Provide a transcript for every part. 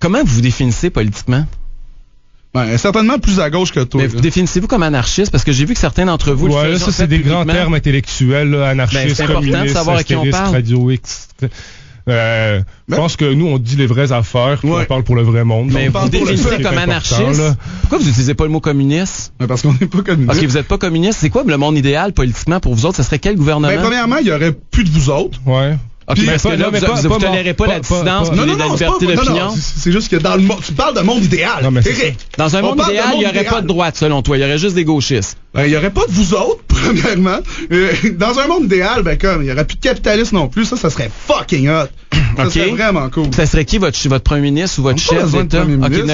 comment vous vous définissez politiquement? Ouais, certainement plus à gauche que toi. Mais définissez-vous comme anarchiste? Parce que j'ai vu que certains d'entre vous... Ouais, là, ça, c'est des grands termes intellectuels, là, anarchistes, c'est important de savoir à qui on parle. Radio X. Je pense que nous, on dit les vraies affaires, puis on parle pour le vrai monde. Mais vous définissez comme anarchiste? Pourquoi vous n'utilisez pas le mot communiste? Parce qu'on n'est pas communiste. Ok, vous n'êtes pas communiste. C'est quoi le monde idéal politiquement pour vous autres? Ça serait quel gouvernement? Premièrement, il y aurait plus de vous autres. Ouais. OK, parce que là, vous tolérez pas la dissidence et la liberté d'opinion? Non, c'est juste que dans le monde, tu parles de monde idéal. Eric, dans un monde idéal, il n'y aurait pas de droite, selon toi. Il y aurait juste des gauchistes. Il n'y aurait pas de vous autres, premièrement. Dans un monde idéal, il n'y aurait plus de capitalisme non plus. Ça serait fucking hot. Ça serait vraiment cool. Ça serait qui votre premier ministre ou votre chef d'État?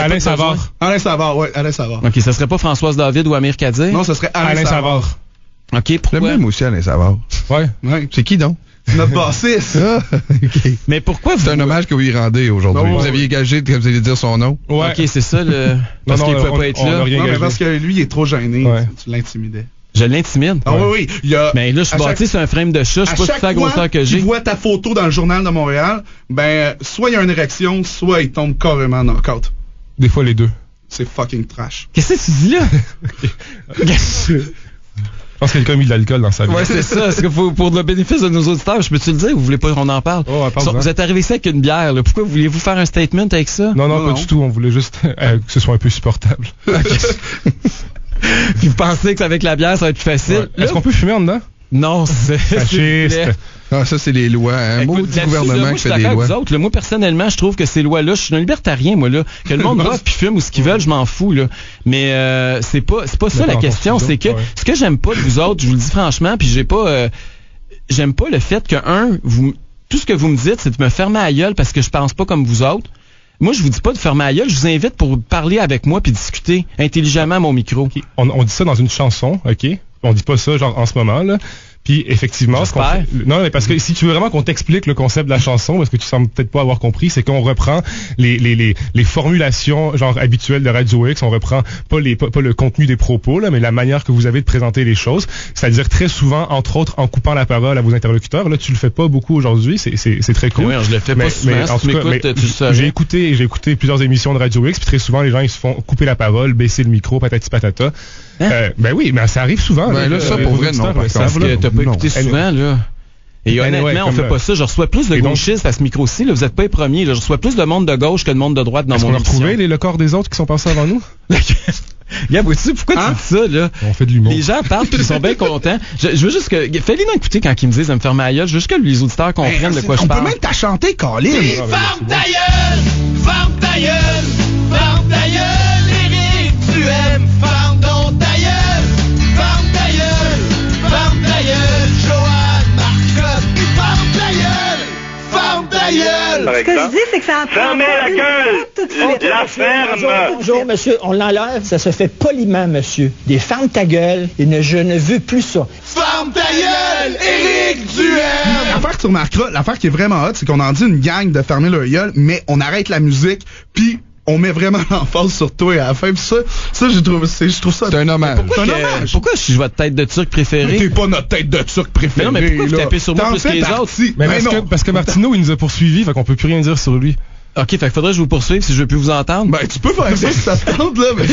Alain Savard. Alain Savard. OK, ça serait pas Françoise David ou Amir Kadir? Non, ça serait Alain Savard. OK, pourquoi? J'aime même aussi Alain Savard. Ouais. C'est qui donc? Notre bassiste. Okay. Mais pourquoi vous... C'est un hommage que vous y rendez aujourd'hui. Vous aviez gagé que vous allez dire son nom. Ouais. OK, c'est ça le... Parce qu'il ne pouvait pas être là. Non, mais parce que lui, il est trop gêné. Ouais. Tu l'intimidais. Je l'intimide? Ah oui. Mais là, je suis bâti sur un frame de chat. Je sais pas si c'est la grosseur que j'ai. Tu vois ta photo dans le journal de Montréal, soit il y a une érection, soit il tombe carrément knock-out. Des fois, les deux. C'est fucking trash. Qu'est-ce que tu dis là? Je pense que quelqu'un a mis de l'alcool dans sa vie. Ouais, c'est ça. Est-ce que pour le bénéfice de nos auditeurs, je peux-tu le dire ou vous voulez pas qu'on en parle? Vous êtes arrivé ici avec une bière, là. Pourquoi vouliez-vous faire un statement avec ça? Non, pas du tout. On voulait juste que ce soit un peu supportable. Puis vous pensez qu'avec la bière, ça va être plus facile? Ouais. Est-ce qu'on peut fumer en dedans? Non, c'est... Fasciste. Ah, ça, c'est les lois. Un mot du gouvernement qui fait des lois. Autres, moi, personnellement, je trouve que ces lois-là, je suis un libertarien, moi, là. Que le monde boive puis fume ou ce qu'ils veulent, je m'en fous, là. Mais c'est pas ça la question. C'est que ce que j'aime pas de vous autres, je vous le dis franchement, puis j'aime pas le fait que, tout ce que vous me dites, c'est de me fermer à la gueule parce que je pense pas comme vous autres. Moi, je vous dis pas de fermer la gueule, je vous invite pour parler avec moi puis discuter intelligemment à mon micro. Okay. On dit ça dans une chanson, OK? On dit pas ça, genre, en ce moment, là. Puis effectivement, non, mais parce que si tu veux vraiment qu'on t'explique le concept de la chanson, parce que tu sembles peut-être pas avoir compris, c'est qu'on reprend les formulations genre habituelles de Radio X, on reprend pas le contenu des propos là, mais la manière que vous avez de présenter les choses, c'est-à-dire très souvent, entre autres, en coupant la parole à vos interlocuteurs. Là, tu le fais pas beaucoup aujourd'hui, c'est très cool. Oui, je le fais pas souvent. Mais en tout cas, j'ai écouté plusieurs émissions de Radio X, puis très souvent les gens ils se font couper la parole, baisser le micro, patati patata. Ben oui, mais ça arrive souvent. Là, ça pour vrai non. Parce que t'as pas écouté souvent, là. Et honnêtement, on fait pas ça. Je reçois plus de gauchistes à ce micro-ci. Là, vous êtes pas les premiers. Là. Je reçois plus de monde de gauche que de monde de droite dans mon émission. Est-ce qu'on a retrouvé le corps des autres qui sont passés avant nous? Gab, vois-tu, pourquoi tu dis ça, là? On fait de l'humour. Les gens parlent puis ils sont bien contents. Je veux juste que... Fais-les nous écouter quand ils me disent de me fermer la gueule. Je veux juste que les auditeurs comprennent de quoi je parle. On peut même t'achanter, Colin. Ferme ta gueule! Ferme ta gueule! Ferme ta gueule, Éric! Tu aimes, ferme donc ta gueule! Ferme ta gueule! Ferme ta gueule, Joanne Marcotte! Ferme ta gueule! Ferme ta gueule! Ce que je dis, c'est que ça en fermez la gueule! La ferme! Bonjour, monsieur, on l'enlève, ça se fait poliment, monsieur. Des ferme ta gueule, et je ne veux plus ça. Ferme ta gueule, Éric Duhem! L'affaire que tu remarqueras, l'affaire qui est vraiment hot, c'est qu'on en dit une gang de fermer leur gueule, mais on arrête la musique, puis on met vraiment l'emphase sur toi à la fin. Pis ça je trouve ça... C'est un hommage. Pourquoi je suis votre tête de turc préférée? T'es pas notre tête de turc préférée. Mais non, mais pourquoi vous tapez sur moi plus que les autres? Mais parce que Martineau, il nous a poursuivis, fait qu'on peut plus rien dire sur lui. OK, fait qu'il faudrait que je vous poursuive si je veux plus vous entendre. Ben, tu peux faire ça si ça te tente, là, mais...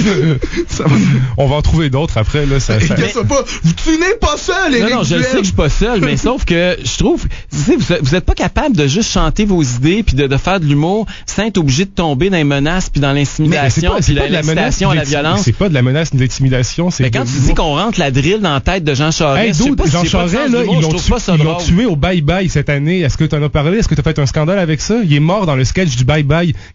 On va en trouver d'autres après, là. Tu n'es pas seul, Éric. Non, je le sais que je suis pas seul, mais sauf que je trouve, vous êtes pas capable de juste chanter vos idées puis de faire de l'humour sans être obligé de tomber dans les menaces puis dans l'intimidation puis l'incitation à la violence. C'est pas de la menace ni de l'intimidation, c'est... Mais quand tu dis qu'on rentre la drill dans la tête de Jean Charest, Jean Charest, là, ils l'ont tué au bye-bye cette année. Est-ce que tu en as parlé? Est-ce que tu as fait un scandale avec ça? Il est mort dans le sketch du bye-bye.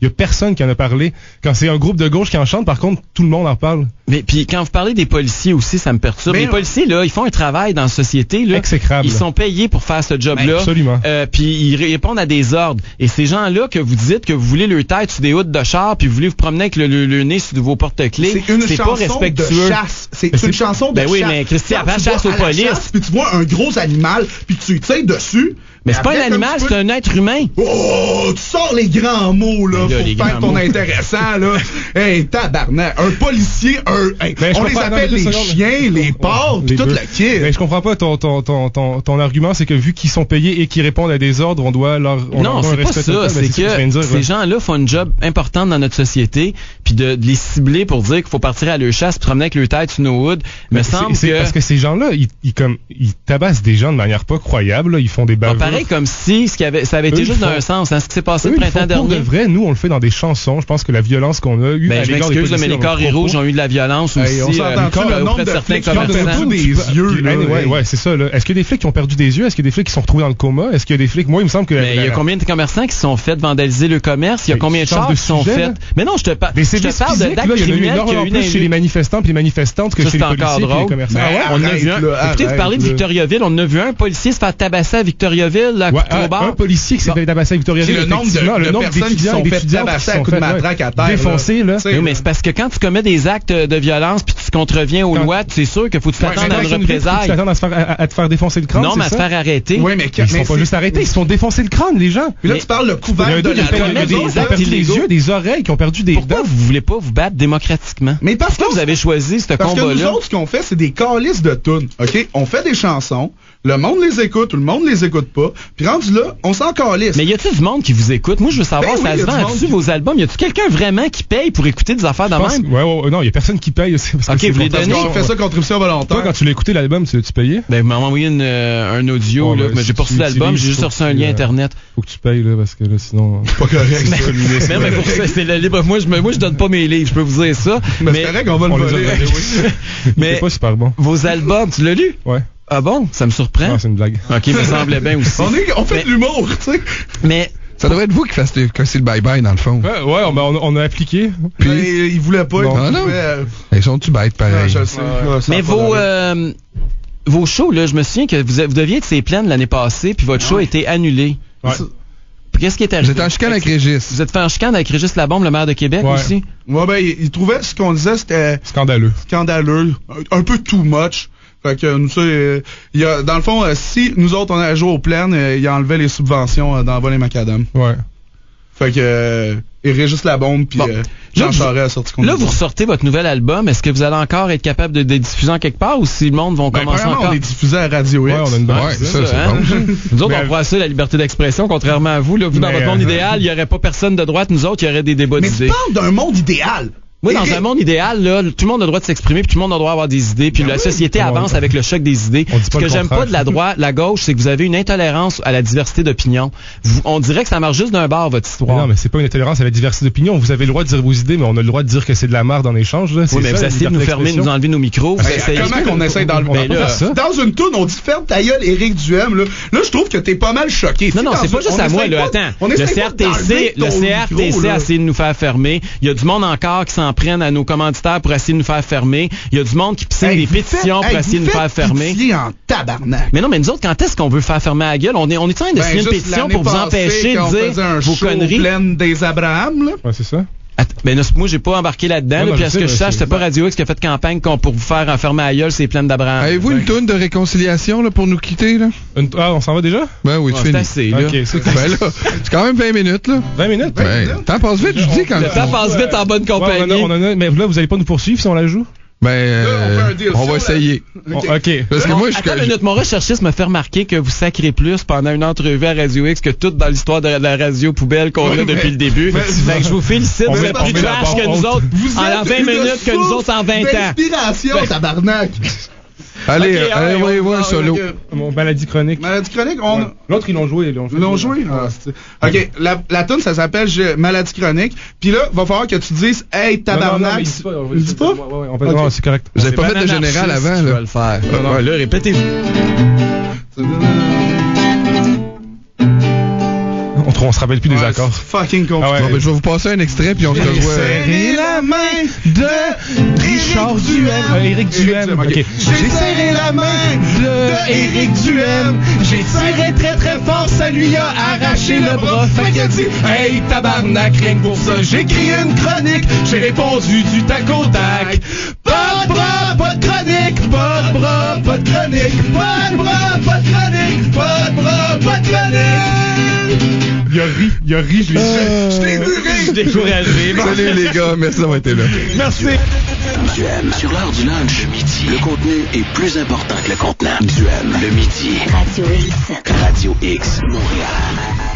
Il y a personne qui en a parlé. Quand c'est un groupe de gauche qui en chante, par contre, tout le monde en parle. Mais puis quand vous parlez des policiers aussi, ça me perturbe. Les policiers, là, ils font un travail dans la société, là. Exécrable. Ils sont payés pour faire ce job-là. Absolument. Puis ils répondent à des ordres. Et ces gens-là que vous dites que vous voulez leur tête sur des houttes de char, puis vous voulez vous promener avec le nez sur vos porte-clés, c'est pas respectueux. C'est une chanson de chasse. Ben oui, mais Christian, avant chasse aux polices. Puis tu vois un gros animal, puis tu tires dessus. Mais c'est pas un animal, c'est un être humain. Oh, tu sors les grands mots, là, pour faire ton intéressant, là. Hey, tabarnak. Un policier, on les appelle les chiens, les porcs, pis toute la kit. Mais je comprends pas ton argument, c'est que vu qu'ils sont payés et qu'ils répondent à des ordres, on doit leur... Non, c'est pas ça. C'est que ces gens-là font une job importante dans notre société, puis de les cibler pour dire qu'il faut partir à leur chasse, puis promener avec leur tête sur nos hoods, me semble que... Parce que ces gens-là, ils tabassent des gens de manière pas croyable, là. Ils font des bavures. Pareil comme si ça avait été juste dans un sens. Hein, ce qui s'est passé le printemps dernier. Pour de vrai, nous, on le fait dans des chansons. Je pense que la violence qu'on a eue... Ben, je m'excuse, mais les Carrés Rouges ont eu de la violence aussi. On s'entend le nombre de flics qui ont perdu des yeux. Ouais, c'est ça. Est-ce qu'il y a des flics qui ont perdu des yeux? Est-ce qu'il y a des flics qui sont retrouvés dans le coma? Est-ce qu'il y a des flics... Moi, il me semble que... Mais il y a combien de commerçants qui se sont fait vandaliser le commerce? Il y a combien de chars qui sont faits? Mais non, je te parle d'actes criminels qui ont eu plus chez les manifestants et les manifestantes que chez les policiers et les commerçants. On a vu écoutez, vous parlez de Victoriaville, on a vu un policier se faire tabasser à Victoriaville, à Couture-Bar. Un policier qui s'est fait tabasser à Victoriaville. Le nombre de personnes qui sont fait tabasser à coups de matraque à terre. Défoncé, là. Oui, mais c'est parce que quand tu commets des actes de violence puis tu contreviens aux lois, c'est sûr qu'il faut que tu t'attendes à une représailles. Tu t'attends à te faire défoncer le crâne. Non, mais à te faire arrêter. Oui, mais ils sont pas juste arrêtés, ils se font défoncer le crâne, les gens. Puis là, tu parles le couvert de la loi. Ils ont perdu des yeux, des oreilles, qui ont perdu des dents. Pourquoi vous voulez pas vous battre démocratiquement? Mais parce que vous avez choisi ce combat-là. Parce que nous autres, ce qu'on fait, c'est des calices de tunes. OK? On fait des chansons. Le monde les écoute ou le monde les écoute pas. Puis rendu là, on s'en calisse. Mais y a-tu du monde qui vous écoute? Moi, je veux savoir, ça se vend-tu vos albums? Y a-tu quelqu'un vraiment qui paye pour écauter des affaires de même? Ouais, non, y a personne qui paye aussi. OK, vous les donnez? On fait ça contribution volontaire. Toi, quand tu l'as écouté l'album, tu payais? Ben, vous m'avez envoyé un audio, là. Mais j'ai pas reçu l'album, j'ai juste reçu un lien Internet. Faut que tu payes, là, parce que là, sinon. Pas correct. Mais pour ça, c'est le libre. Moi, je donne pas mes livres, je peux vous dire ça. Mais c'est correct, on va le voler. Mais c'est pas super bon. Vos albums, tu l'as lu? Ouais. Ah bon? Ça me surprend. Non, c'est une blague. OK, me semblait bien aussi. On fait de l'humour, tu sais. Mais... Ça devrait être vous qui fassiez le bye-bye, dans le fond. Ouais, on a appliqué. Puis, ils voulaient pas. Non. Ils sont-tu bêtes, pareil? Je sais. Mais vos shows, là, je me souviens que vous deviez être ces plaines l'année passée, puis votre show a été annulé. Ouais. Qu'est-ce qui est arrivé? Vous êtes en chicane avec Régis. Vous êtes fait en chicane avec Régis Labombe, le maire de Québec aussi? Ouais, ben, il trouvait ce qu'on disait, c'était... Scandaleux. Un peu too much. Fait que, nous, il y a, dans le fond, si nous autres, on a joué aux plaines, il a enlevé les subventions dans Vol et Macadam. Ouais. Fait que, et Régis Labombe, puis Jean Charest a sorti qu'on. Là, vous ressortez votre nouvel album. Est-ce que vous allez encore être capable de diffuser en quelque part ou si le monde va commencer encore? On est diffusé à Radio X. Ouais, on a une bonne ça, c'est bon. Nous autres, on croit ça, la liberté d'expression, contrairement à vous. Là, vous, dans votre monde idéal, il n'y aurait pas personne de droite. Nous autres, il y aurait des débats d'idées. Mais tu parles d'un monde idéal. Oui, dans un monde idéal, là, tout le monde a le droit de s'exprimer, puis tout le monde a le droit d'avoir des idées, puis la société avance avec le choc des idées. Ce que j'aime pas de la gauche, c'est que vous avez une intolérance à la diversité d'opinion. On dirait que ça marche juste d'un bord, votre histoire. Mais non, mais c'est pas une intolérance à la diversité d'opinion. Vous avez le droit de dire vos idées, mais on a le droit de dire que c'est de la merde en échange. Là. Oui, mais vous essayez de nous fermer, de nous enlever nos micros. Comment qu'on essaie d'enlever ça? Dans une toune, on dit ferme ta gueule, Éric Duhem. Là, je trouve que t'es pas mal choqué. Non, c'est pas juste à moi, là. Attends. Le CRTC a essayé de nous faire fermer. Il y a du monde encore qui s'en prennent à nos commanditaires pour essayer de nous faire fermer. Il y a du monde qui signe des pétitions pour essayer de nous faire fermer. En tabarnak. Mais non, mais nous autres, quand est-ce qu'on veut faire fermer la gueule? On est en train de signer une pétition pour vous empêcher de dire vos conneries. Pleine des Abraham, là. Ouais, c'est ça. Ben, moi, j'ai pas embarqué là-dedans. Puis, à ce que je sache, c'était pas Radio X qui a fait campagne pour vous faire enfermer à gueule, c'est pleine d'Abraham. Avez-vous une toune de réconciliation là, pour nous quitter? Là? On s'en va déjà? Ben oui, tu finis. C'est assez, là. OK, c'est ben là, c'est quand même 20 minutes, là. 20 minutes? Ben, le temps passe vite, je dis quand même. Le temps passe vite en bonne compagnie. Mais là, vous allez pas nous poursuivre si on la joue? Ben, on va essayer. OK. Parce que moi, attends une minute, mon recherchiste me fait remarquer que vous sacrez plus pendant une entrevue à Radio X que toute dans l'histoire de la radio poubelle qu'on a depuis le début. Fait que je vous félicite, vous êtes plus trash que nous autres en 20 minutes que nous autres en 20 ans. Inspiration, tabarnak. Allez, allez voir un solo. Mon maladie chronique. Maladie chronique, L'autre, ils l'ont joué. Ils l'ont joué? OK, la tune, ça s'appelle Maladie chronique. Puis là, va falloir que tu dises « Hey, tabarnak ». Il dit pas? Ouais, c'est correct. Vous avez pas fait de général avant, là? Je vais le faire. Ouais, là, répétez-vous. On se rappelle plus des accords. Fucking con. Bon, ben, je vais vous passer un extrait puis on se revoit. Serré la main de Richard Duhem. Éric Duhem. Okay. J'ai serré la main de Éric Duhem. J'ai tiré très très fort, ça lui a arraché le bras. Fait qu'il a dit hey tabarnak, rien que pour ça. J'ai écrit une chronique, j'ai répondu du tac au tac. Pas de bras, pas de chronique, pas de bras, pas de chronique, pas de bras, pas de chronique, pas de bras, pas de chronique. Il a ri, je l'ai dit. Je suis découragé. Salut les gars, merci d'avoir été là. Merci. Duhem, sur l'heure du lunch, le midi. Le contenu est plus important que le contenant. Duhem, le midi. Radio X. Radio X, Montréal.